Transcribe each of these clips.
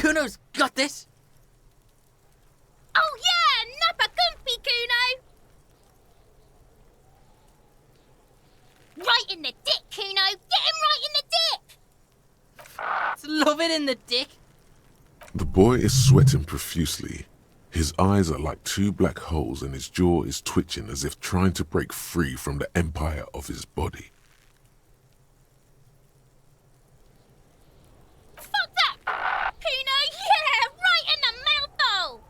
Kuno's got this. Oh yeah, nappa gumpy, Kuno! Right in the dick, Kuno! Get him right in the dick! Love it in the dick. The boy is sweating profusely. His eyes are like two black holes and his jaw is twitching as if trying to break free from the empire of his body. Fuck that! Kuno, yeah! Right in the mouthhole!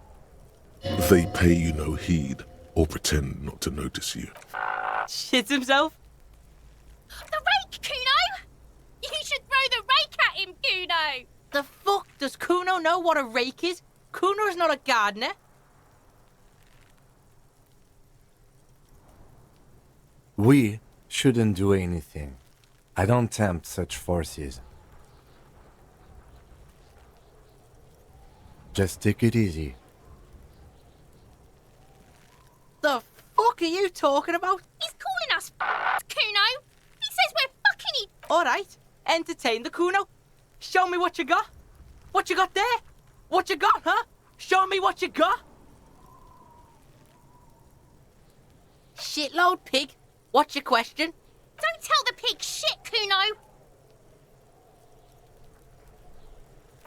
They pay you no heed or pretend not to notice you. Shits himself. The rake, Kuno! You should throw the rake at him, Kuno! The fuck does Kuno know what a rake is? Kuno's not a gardener. We shouldn't do anything. I don't tempt such forces. Just take it easy. The fuck are you talking about? He's calling us Kuno! He says we're fucking Alright, entertain the Kuno. Show me what you got. What you got there? What you got, huh? Show me what you got. Shitload pig. What's your question? Don't tell the pig shit, Kuno!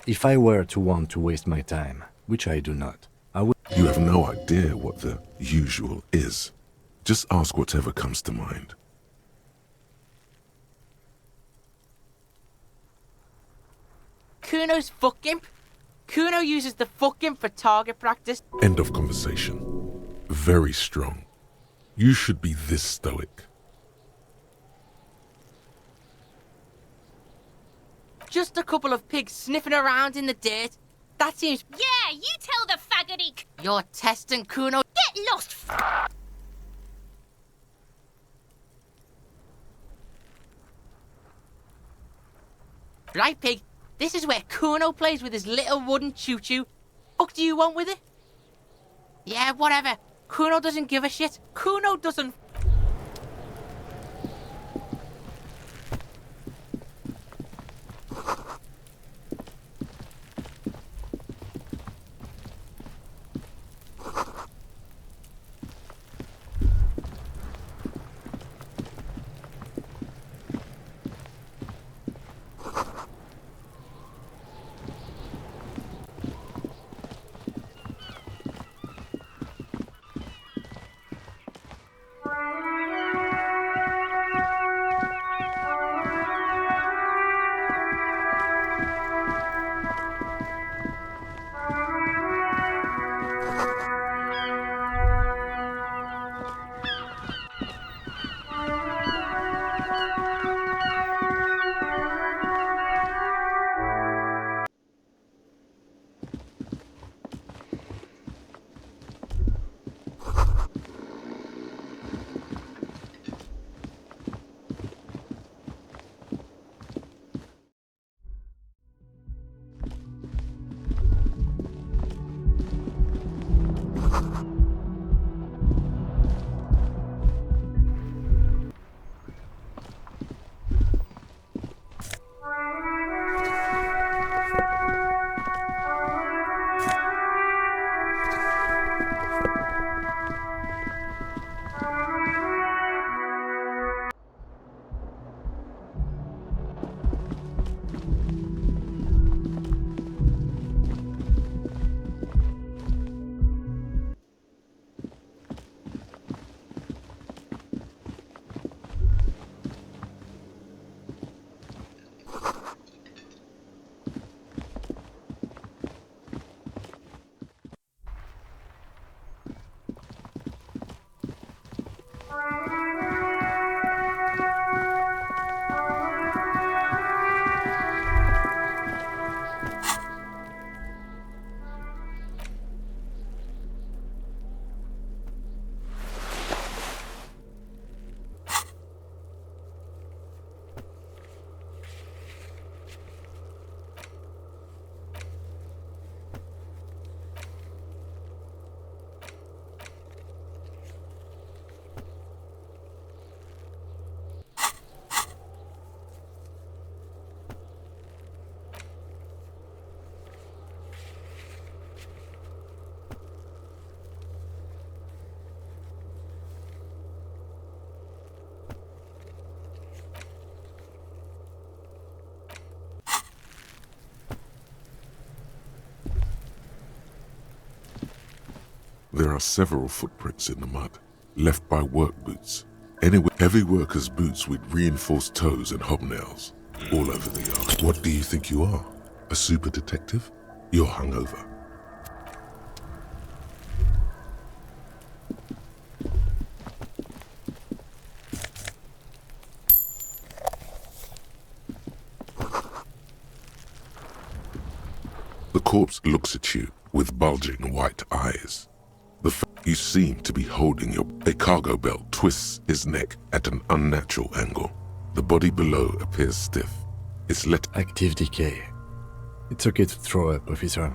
If I were to want to waste my time, which I do not, I would... You have no idea what the usual is. Just ask whatever comes to mind. Kuno's fuck imp. Kuno uses the fuck imp for target practice. End of conversation. Very strong. You should be this stoic. Just a couple of pigs sniffing around in the dirt. That seems... Yeah, you tell the faggoty... You're testing Kuno. Get lost, Right, pig. This is where Kuno plays with his little wooden choo-choo. Fuck do you want with it? Yeah, whatever. Kuno doesn't give a shit. Kuno doesn't... There are several footprints in the mud, left by work boots. Anyway, heavy workers' boots with reinforced toes and hobnails, all over the yard. What do you think you are? A super detective? You're hungover. The corpse looks at you with bulging white eyes. You seem to be holding a cargo belt twists his neck at an unnatural angle. The body below appears stiff. It's Active decay. It's okay to throw up, officer.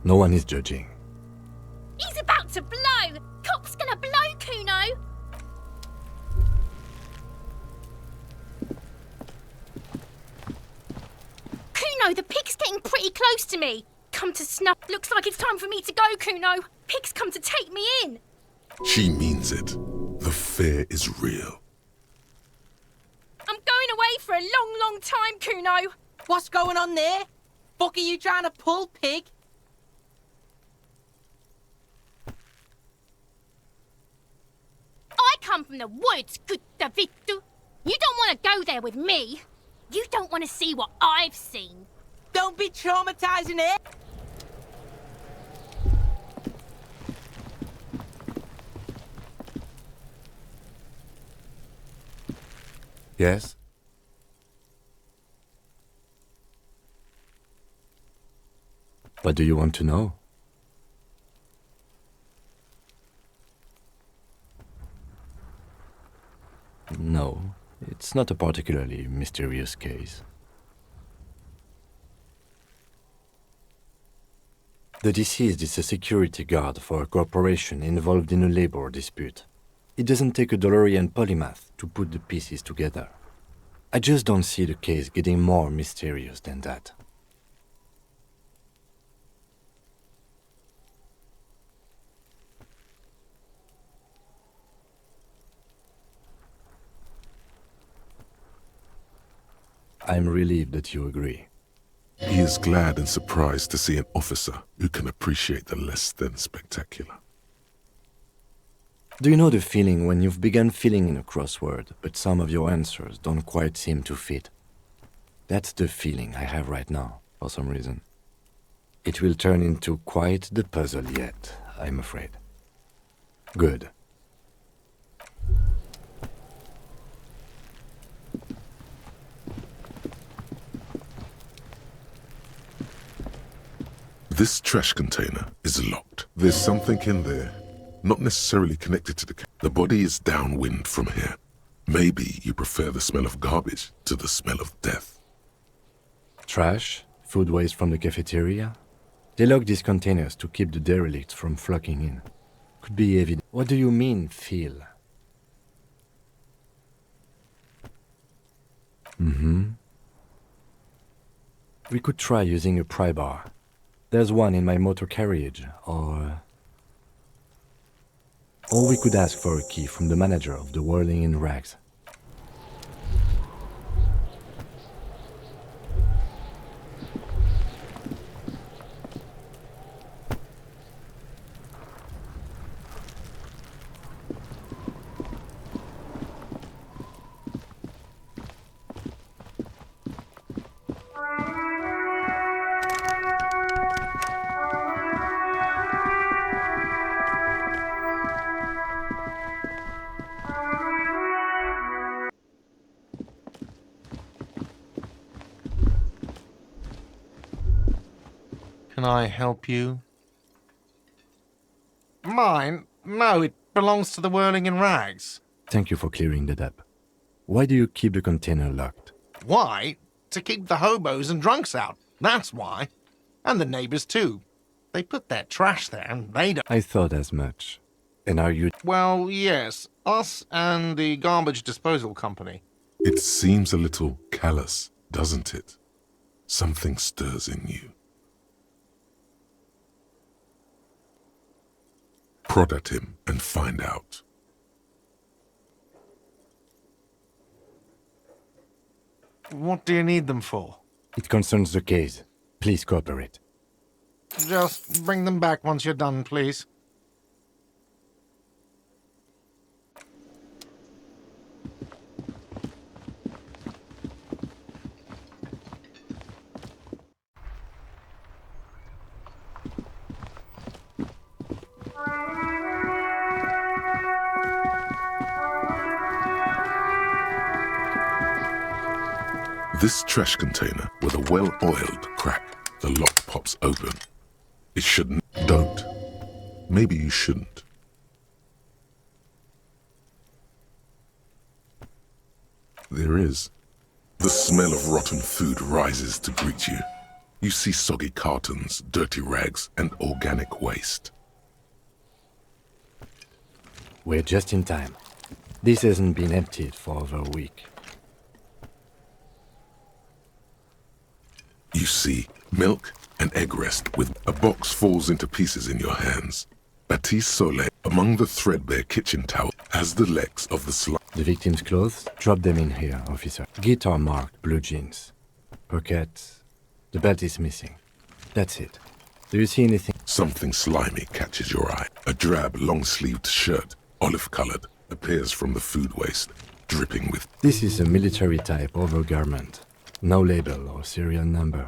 No one is judging. He's about to blow! Cop's gonna blow, Kuno! Kuno, the pig's getting pretty close to me. Come to snuff. Looks like it's time for me to go, Kuno. Pig's come to take me in. She means it. The fear is real. I'm going away for a long, long time, Kuno. What's going on there? Fuck are you trying to pull, pig? I come from the woods, good Davidu. You don't want to go there with me. You don't want to see what I've seen. Don't be traumatizing it. Yes? What do you want to know? No, it's not a particularly mysterious case. The deceased is a security guard for a corporation involved in a labor dispute. It doesn't take a DeLorean polymath to put the pieces together. I just don't see the case getting more mysterious than that. I'm relieved that you agree. He is glad and surprised to see an officer who can appreciate the less than spectacular. Do you know the feeling when you've begun filling in a crossword, but some of your answers don't quite seem to fit? That's the feeling I have right now, for some reason. It will turn into quite the puzzle yet, I'm afraid. Good. This trash container is locked. There's something in there, not necessarily connected to the body is downwind from here. Maybe you prefer the smell of garbage to the smell of death. Trash? Food waste from the cafeteria? They lock these containers to keep the derelicts from flocking in. Could be evident. What do you mean, feel? We could try using a pry bar. There's one in my motor carriage, or we could ask for a key from the manager of the Whirling in Rags. Can I help you? Mine? No, it belongs to the Whirling in Rags. Thank you for clearing that up. Why do you keep the container locked? Why? To keep the hobos and drunks out. That's why. And the neighbors too. They put their trash there and they don't... I thought as much. And are you... Well, yes. Us and the garbage disposal company. It seems a little callous, doesn't it? Something stirs in you. Prod at him and find out. What do you need them for? It concerns the case. Please cooperate. Just bring them back once you're done, please. This trash container with a well-oiled crack, the lock pops open. It shouldn't. Don't. Maybe you shouldn't. There is. The smell of rotten food rises to greet you. You see soggy cartons, dirty rags, and organic waste. We're just in time. This hasn't been emptied for over a week. You see milk and egg rest with a box falls into pieces in your hands. Baptiste Soleil, among the threadbare kitchen towel, has the legs of the slime. The victim's clothes? Drop them in here, officer. Guitar marked blue jeans. Pockets. The belt is missing. That's it. Do you see anything? Something slimy catches your eye. A drab, long-sleeved shirt, olive-colored, appears from the food waste, dripping with... This is a military-type overgarment. No label or serial number.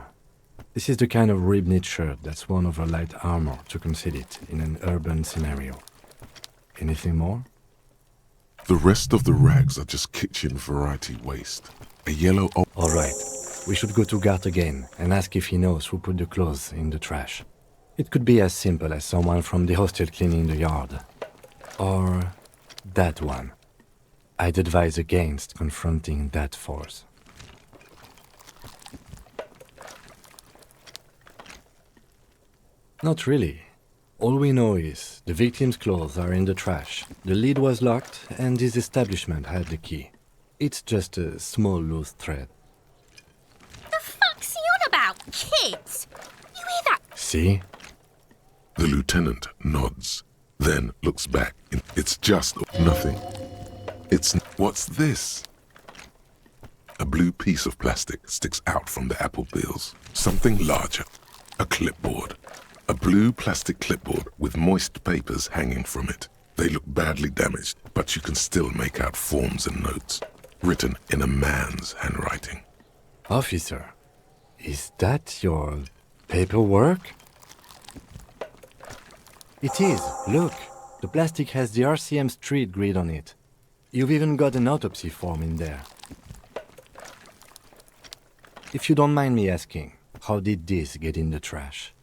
This is the kind of rib-knit shirt that's worn over light armor to conceal it in an urban scenario. Anything more? The rest of the rags are just kitchen variety waste. A yellow... All right. We should go to Gart again and ask if he knows who put the clothes in the trash. It could be as simple as someone from the hostel cleaning the yard. Or that one. I'd advise against confronting that force. Not really. All we know is the victim's clothes are in the trash, the lid was locked, and his establishment had the key. It's just a small loose thread. The fuck's he on about? Kids? You hear that? See? The lieutenant nods, then looks back. It's just nothing. It's... What's this? A blue piece of plastic sticks out from the apple peels. Something larger. A clipboard. A blue plastic clipboard with moist papers hanging from it. They look badly damaged, but you can still make out forms and notes, written in a man's handwriting. Officer, is that your paperwork? It is. Look, the plastic has the RCM street grid on it. You've even got an autopsy form in there. If you don't mind me asking, how did this get in the trash?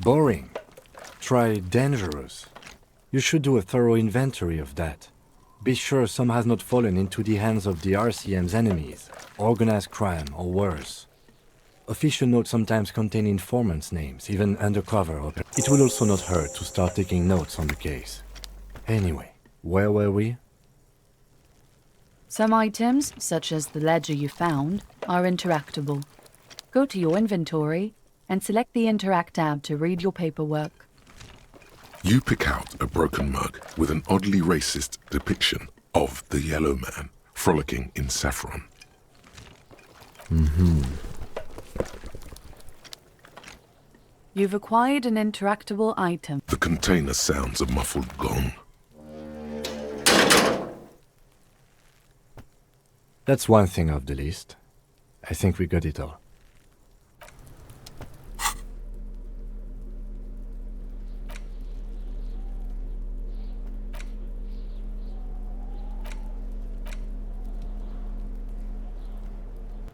Boring. Try dangerous. You should do a thorough inventory of that. Be sure some has not fallen into the hands of the RCM's enemies, organized crime or worse. Official notes sometimes contain informants' names, even undercover. It will also not hurt to start taking notes on the case. Anyway, where were we? Some items, such as the ledger you found, are interactable. Go to your inventory and select the Interact tab to read your paperwork. You pick out a broken mug with an oddly racist depiction of the yellow man frolicking in saffron. You've acquired an interactable item. The container sounds a muffled gong. That's one thing off the list. I think we got it all.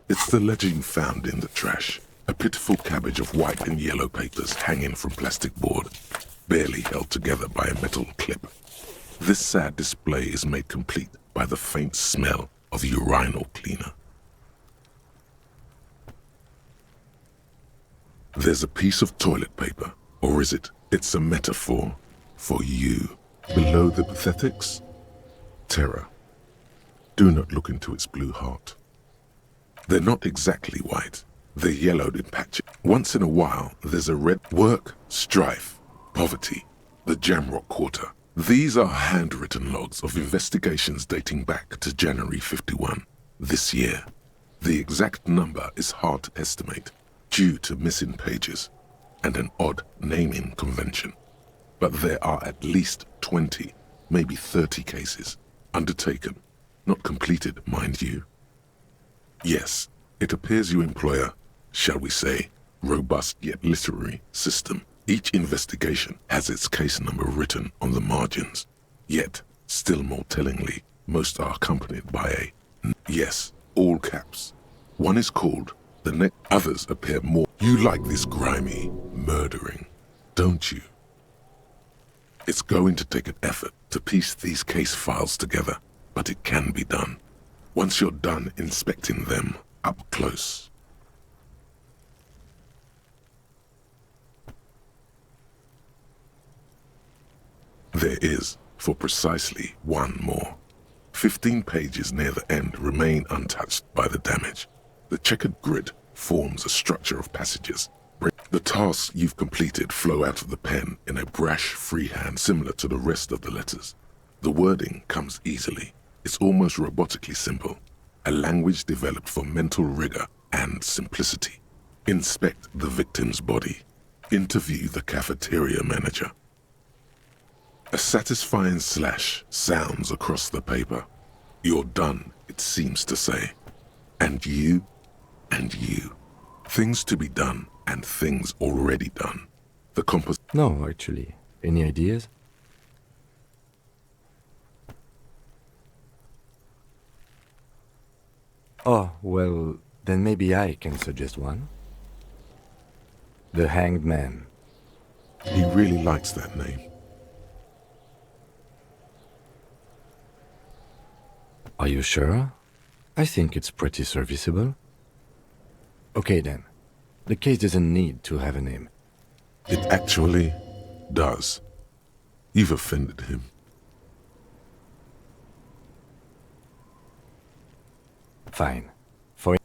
It's the ledger you found in the trash. A pitiful cabbage of white and yellow papers hanging from plastic board, barely held together by a metal clip. This sad display is made complete by the faint smell of urinal cleaner. There's a piece of toilet paper, or is it? It's a metaphor for you. Below the pathetics, terror. Do not look into its blue heart. They're not exactly white. They're yellowed in patches. Once in a while, there's a red work, strife, poverty, the Jamrock Quarter. These are handwritten logs of investigations dating back to January 51, this year. The exact number is hard to estimate due to missing pages and an odd naming convention. But there are at least 20, maybe 30 cases undertaken Not completed, mind you. Yes, it appears you employ a, shall we say, robust yet literary system. Each investigation has its case number written on the margins. Yet, still more tellingly, most are accompanied by a yes, all caps. One is called, the next others appear more. You like this grimy murdering, don't you? It's going to take an effort to piece these case files together, but it can be done. Once you're done inspecting them up close. There is, for precisely one more. 15 pages near the end remain untouched by the damage. The checkered grid forms a structure of passages. The tasks you've completed flow out of the pen in a brash freehand similar to the rest of the letters. The wording comes easily. It's almost robotically simple. A language developed for mental rigor and simplicity. Inspect the victim's body. Interview the cafeteria manager. A satisfying slash sounds across the paper. You're done, it seems to say. And you, and you. Things to be done and things already done. The No, actually. Any ideas? Oh, well, then maybe I can suggest one. The Hanged Man. He really likes that name. Are you sure? I think it's pretty serviceable. Okay then. The case doesn't need to have a name. It actually does. You've offended him. Fine.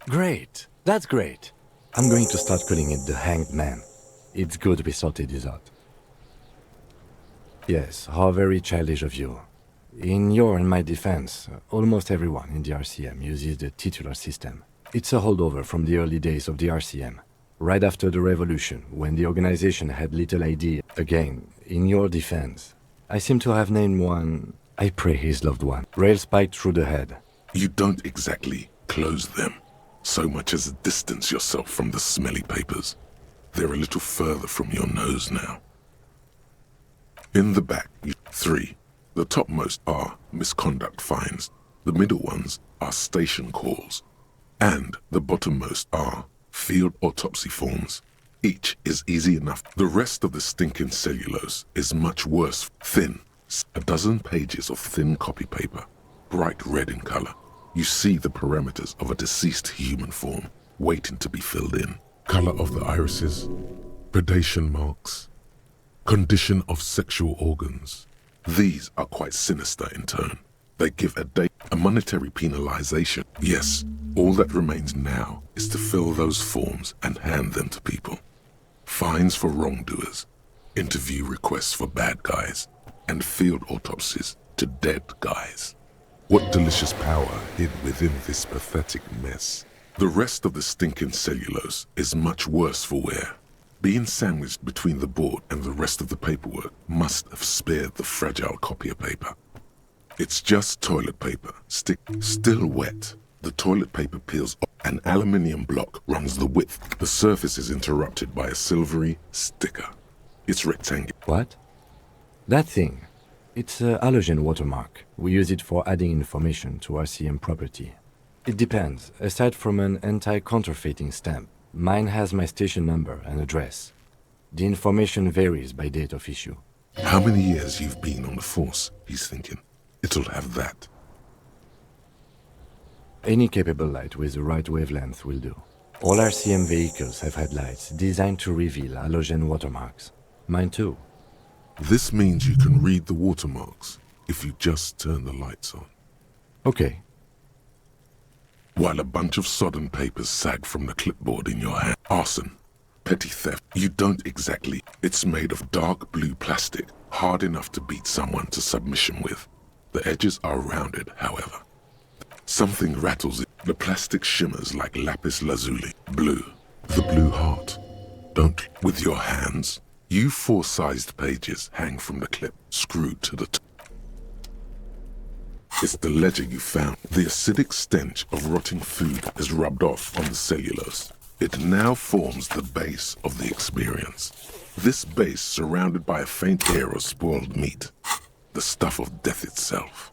Great! That's great! I'm going to start calling it the Hanged Man. It's good we sorted this out. Yes, how very childish of you. In your and my defense, almost everyone in the RCM uses the titular system. It's a holdover from the early days of the RCM, right after the revolution, when the organization had little idea. Again, in your defense, I seem to have named one, I pray his loved one, rail spiked through the head. You don't exactly close them, so much as distance yourself from the smelly papers. They're a little further from your nose now. In the back, 3. The topmost are misconduct fines, the middle ones are station calls, and the bottommost are field autopsy forms. Each is easy enough. The rest of the stinking cellulose is much worse. Thin, a dozen pages of thin copy paper, bright red in color. You see the parameters of a deceased human form waiting to be filled in. Color of the irises, predation marks, condition of sexual organs. These are quite sinister in tone. They give a monetary penalization. Yes, all that remains now is to fill those forms and hand them to people. Fines for wrongdoers, interview requests for bad guys, and field autopsies to dead guys. What delicious power hid within this pathetic mess. The rest of the stinking cellulose is much worse for wear. Being sandwiched between the board and the rest of the paperwork must have spared the fragile copier paper. It's just toilet paper, still wet. The toilet paper peels off. An aluminium block runs the width. The surface is interrupted by a silvery sticker. It's rectangular. What? That thing. It's a halogen watermark. We use it for adding information to RCM property. It depends. Aside from an anti-counterfeiting stamp, mine has my station number and address. The information varies by date of issue. How many years you've been on the force, he's thinking. It'll have that. Any capable light with the right wavelength will do. All RCM vehicles have headlights designed to reveal halogen watermarks. Mine too. This means you can read the watermarks if you just turn the lights on. Okay. While a bunch of sodden papers sag from the clipboard in your hand. Arson. Petty theft. You don't exactly. It's made of dark blue plastic, hard enough to beat someone to submission with. The edges are rounded, however. Something rattles it. The plastic shimmers like lapis lazuli. Blue. The blue heart. Don't. With your hands. You 4-sized pages hang from the clip, screwed to the top. It's the ledger you found. The acidic stench of rotting food has rubbed off on the cellulose. It now forms the base of the experience. This base surrounded by a faint air of spoiled meat. The stuff of death itself.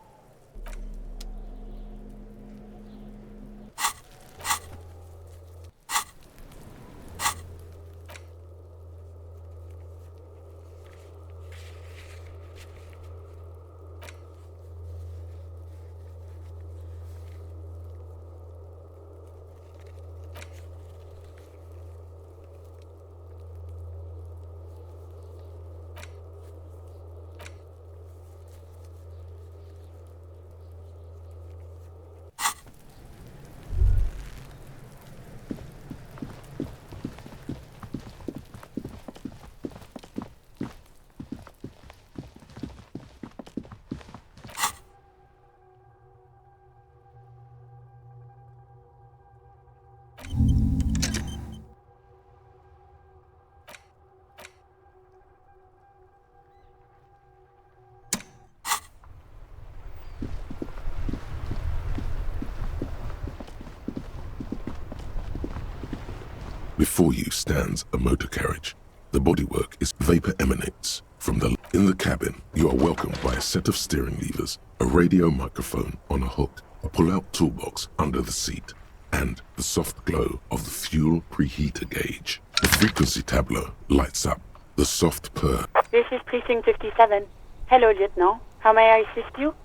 Before you stands a motor carriage. The bodywork is vapor emanates from the... In the cabin, you are welcomed by a set of steering levers, a radio microphone on a hook, a pull-out toolbox under the seat, and the soft glow of the fuel preheater gauge. The frequency tableau lights up. The soft purr. This is Precinct 57. Hello, Lieutenant. How may I assist you?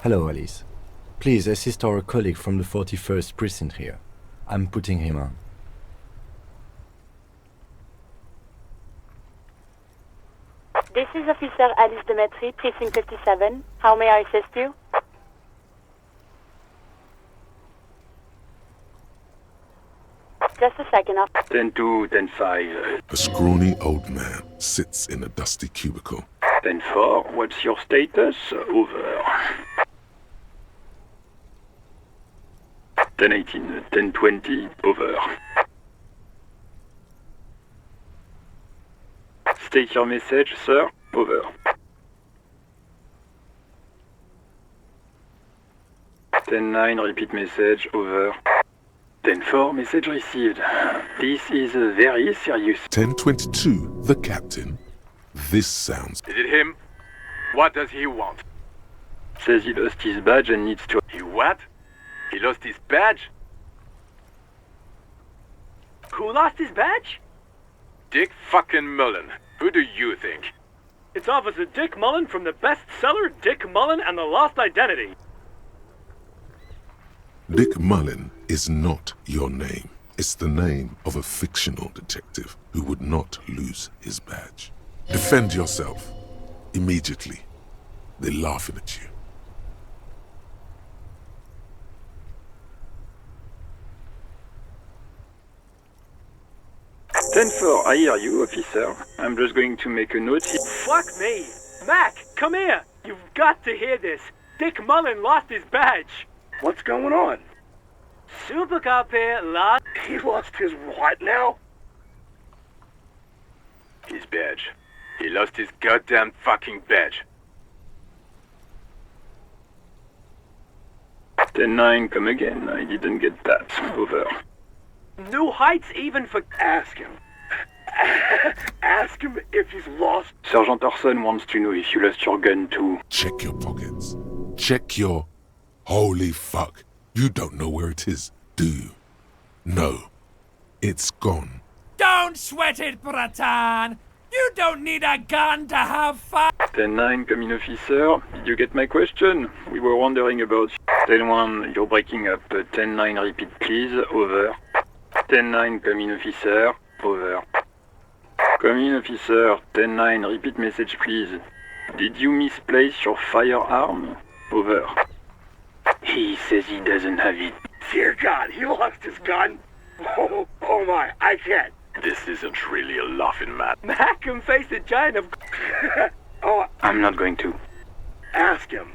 Hello, Alice. Please assist our colleague from the 41st precinct here. I'm putting him on. This is Officer Alice Demetri, Precinct 57. How may I assist you? Just a second. 10-2, 10-5. A scrawny old man sits in a dusty cubicle. 10-4, what's your status? Over. 10-18, 10-20, over. State your message, sir. Over. 10-9, repeat message. Over. 10-4, message received. This is very serious. 1022, the captain. This sounds... Is it him? What does he want? Says he lost his badge and needs to... He what? He lost his badge? Who lost his badge? Dick fucking Mullen. Who do you think? It's Officer Dick Mullen from the bestseller Dick Mullen and the Lost Identity. Dick Mullen is not your name. It's the name of a fictional detective who would not lose his badge. Defend yourself. Immediately. They're laughing at you. 10-4, I hear you, officer. I'm just going to make a note here. Fuck me. Mac, come here. You've got to hear this. Dick Mullen lost his badge. What's going on? Super Cop here lost... He lost his what now? His badge. He lost his goddamn fucking badge. 10-9, come again. I didn't get that. Over. New heights even for... Ask him. Ask him if he's lost. Sergeant Orson wants to know if you lost your gun too. Check your pockets. Check your... Holy fuck. You don't know where it is, do you? No. It's gone. Don't sweat it, Bratan! You don't need a gun to have fun! 10-9, come in, officer. Did you get my question? We were wondering about... 10-1, you're breaking up. 10-9, repeat please. Over. 10-9, come in, officer. Over. Come in, officer. 10-9, repeat message please. Did you misplace your firearm? Over. He says he doesn't have it. Dear God, he lost his gun. Oh my, I can't. This isn't really a laughing matter. Mac can face a giant of... Oh, I'm not going to. ask him.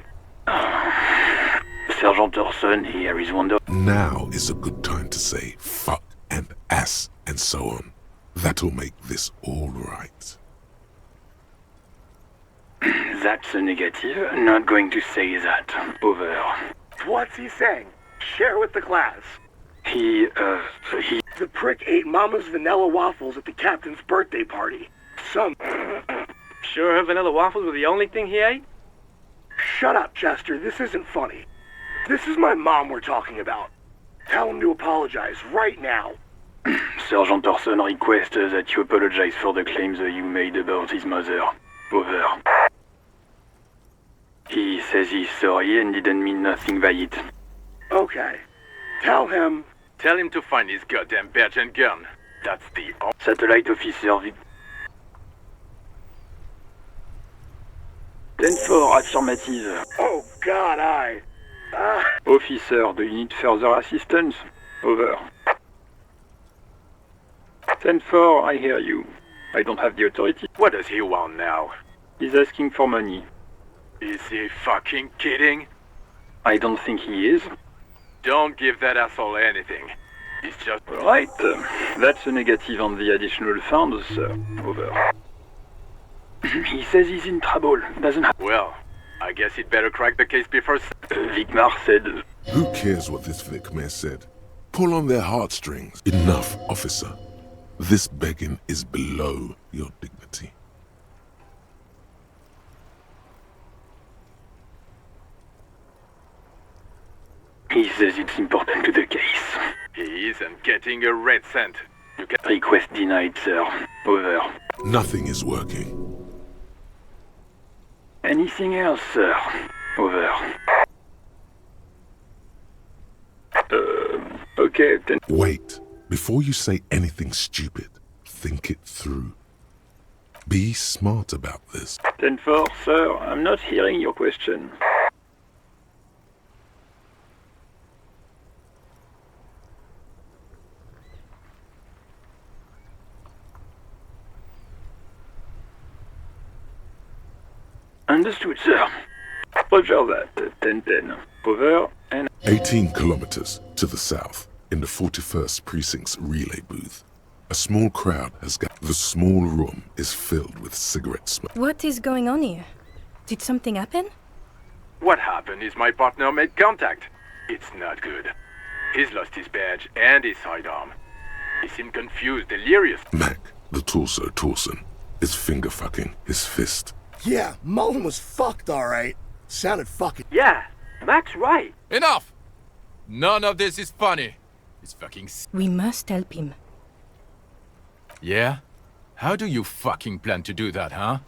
Sergeant Orson here is wonder... Now is a good time to say fuck and ass and so on. That'll make this all right. That's a negative. Not going to say that. Over. What's he saying? Share with the class. He... The prick ate Mama's vanilla waffles at the captain's birthday party. Sure her vanilla waffles were the only thing he ate? Shut up, Chester. This isn't funny. This is my mom we're talking about. Tell him to apologize right now. Sergeant Orson requests that you apologize for the claims you made about his mother. Over. He says he's sorry and didn't mean nothing by it. Okay. Tell him to find his goddamn badge and gun. That's the... Satellite officer... 10-4, affirmative. Oh God, Officer, do you need further assistance? Over. 10-4, I hear you. I don't have the authority. What does he want now? He's asking for money. Is he fucking kidding? I don't think he is. Don't give that asshole anything. He's just... Right. That's a negative on the additional funds, sir. Over. He says he's in trouble. Doesn't have... Well, I guess he'd better crack the case before... Vigmar said... Who cares what this Vic Mayor said? Pull on their heartstrings. Enough, officer. This begging is below your dignity. He says it's important to the case. He isn't getting a red cent. You can... Request denied, sir. Over. Nothing is working. Anything else, sir? Over. Okay, then... Wait. Before you say anything stupid, think it through. Be smart about this. 10-4, sir. I'm not hearing your question. Understood, sir. Roger that. 10-10. Over and... 18 kilometers to the south, in the 41st Precinct's relay booth. A small crowd has gathered. The small room is filled with cigarette smoke. What is going on here? Did something happen? What happened is my partner made contact. It's not good. He's lost his badge and his sidearm. He seemed confused, delirious. Mac, the torso Torson, is finger fucking his fist. Yeah, Mullen was fucked, alright. Sounded fucking... Yeah, Mac's right. Enough! None of this is funny. It's fucking... We must help him. Yeah? How do you fucking plan to do that, huh?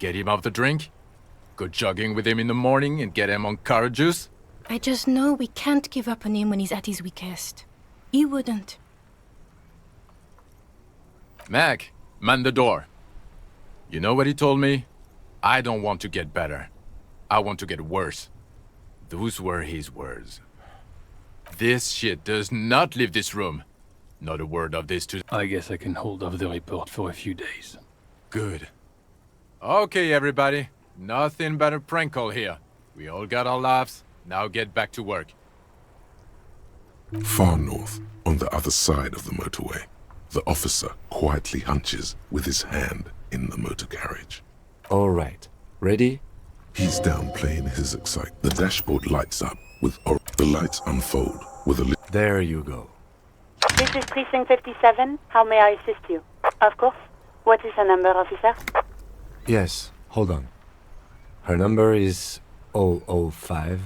Get him off the drink? Go jogging with him in the morning and get him on carrot juice? I just know we can't give up on him when he's at his weakest. He wouldn't. Mac, man the door. You know what he told me? I don't want to get better. I want to get worse. Those were his words. This shit does not leave this room. Not a word of this to... I guess I can hold off the report for a few days. Good. Okay, everybody. Nothing but a prank call here. We all got our laughs. Now get back to work. Far north, on the other side of the motorway, the officer quietly hunches with his hand in the motor carriage. All right. Ready? He's downplaying his excitement. The dashboard lights up with the lights unfold with a... There you go. This is Precinct 57. How may I assist you? Of course. What is her number, officer? Yes, hold on. Her number is 005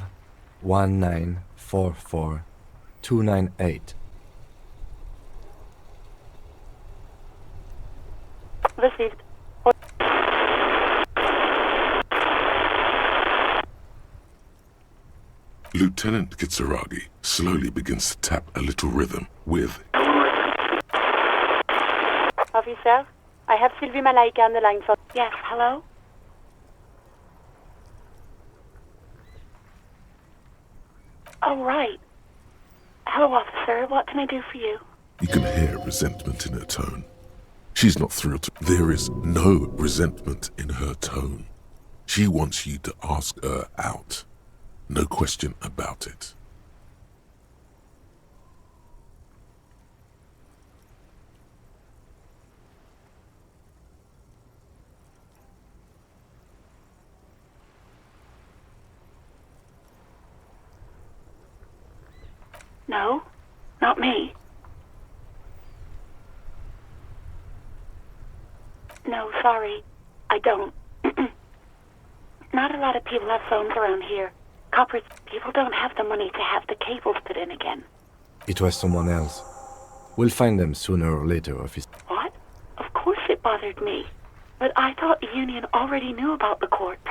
1944 298. Received. Lieutenant Kitsuragi slowly begins to tap a little rhythm with... Officer, I have Sylvie Malaika on the line for... Yes, hello? Oh, right. Hello, officer. What can I do for you? You can hear resentment in her tone. She's not thrilled. There is no resentment in her tone. She wants you to ask her out. No question about it. No, not me. No, sorry. I don't. Not a lot of people have phones around here. Coppers, people don't have the money to have the cables put in again. It was someone else. We'll find them sooner or later, officer. What? Of course it bothered me. But I thought the Union already knew about the corpse.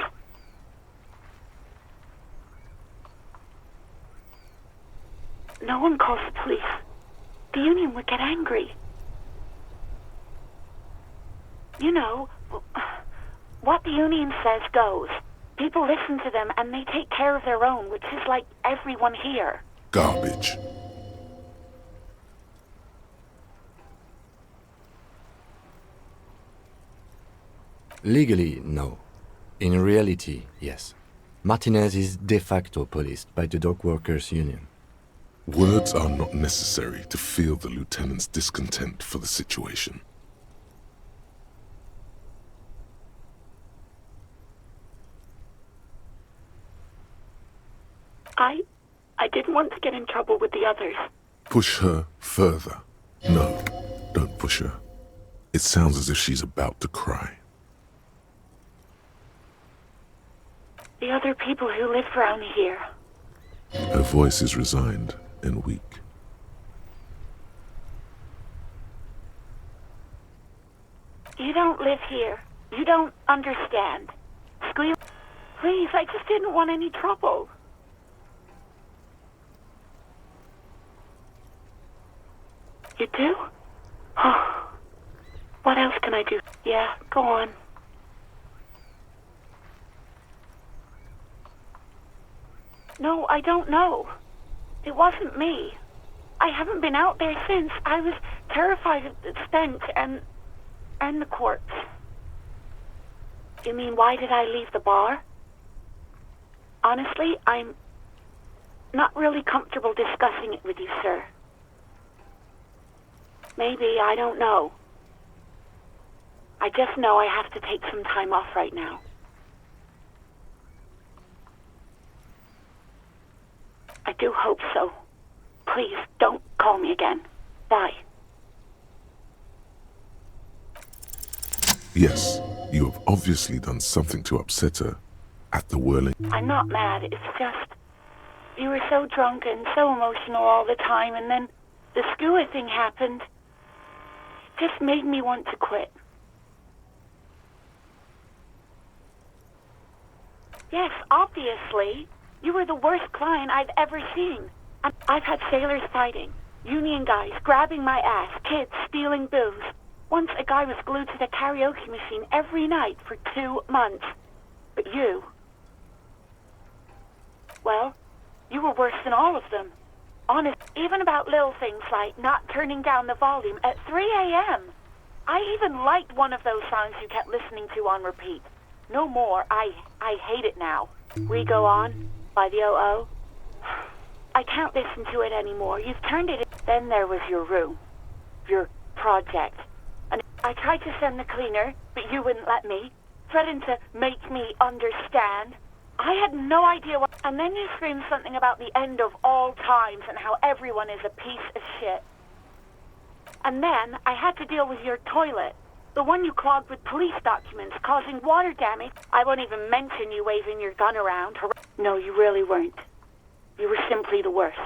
No one calls the police. The Union would get angry. You know, what the Union says goes. People listen to them and they take care of their own, which is like everyone here. Garbage. Legally, no. In reality, yes. Martinez is de facto policed by the dock workers' union. Words are not necessary to feel the lieutenant's discontent for the situation. I didn't want to get in trouble with the others. Push her further. No, don't push her. It sounds as if she's about to cry. The other people who live around here. Her voice is resigned and weak. You don't live here. You don't understand. Squeal. Please, I just didn't want any trouble. You do? Oh. What else can I do? Yeah, go on. No, I don't know. It wasn't me. I haven't been out there since. I was terrified of the stench and the corpse. You mean, why did I leave the bar? Honestly, I'm not really comfortable discussing it with you, sir. Maybe, I don't know. I just know I have to take some time off right now. I do hope so. Please, don't call me again. Bye. Yes, you have obviously done something to upset her at the whirling. I'm not mad, it's just... You were so drunk and so emotional all the time, and then the skua thing happened. It just made me want to quit. Yes, obviously. You were the worst client I've ever seen. I've had sailors fighting, union guys grabbing my ass, kids stealing booze. Once a guy was glued to the karaoke machine every night for 2 months. But you... Well, you were worse than all of them. Honest, even about little things like not turning down the volume at 3 a.m. I even liked one of those songs you kept listening to on repeat. No more. I hate it now. We Go On by the O.O. I can't listen to it anymore. You've turned it in. Then there was your room. Your project. And I tried to send the cleaner, but you wouldn't let me. Threatened to make me understand. I had no idea what... And then you screamed something about the end of all times and how everyone is a piece of shit. And then I had to deal with your toilet. The one you clogged with police documents, causing water damage. I won't even mention you waving your gun around. No, you really weren't. You were simply the worst.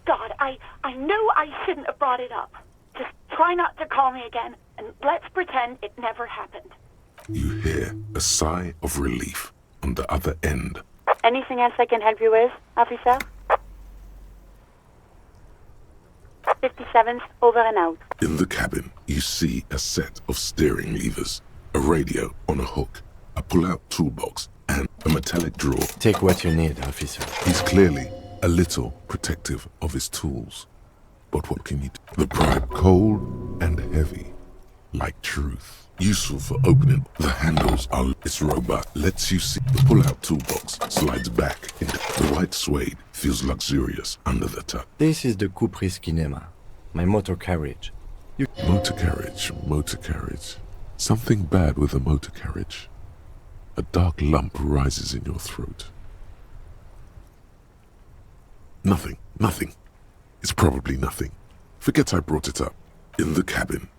God, I knew I shouldn't have brought it up. Just try not to call me again, and let's pretend it never happened. You hear a sigh of relief on the other end. Anything else I can help you with, officer? 57's over and out. In the cabin, you see a set of steering levers, a radio on a hook, a pull-out toolbox, and a metallic drawer. Take what you need, officer. He's clearly a little protective of his tools. But what can you do? The pry cold and heavy, like truth. Useful for opening. The handles are... It's robust. Lets you see. The pull-out toolbox slides back. The white suede feels luxurious under the tuck. This is the Coupe Kinema, my motor carriage. Motor carriage. Something bad with the motor carriage. A dark lump rises in your throat. Nothing. It's probably nothing. Forget I brought it up. In the cabin.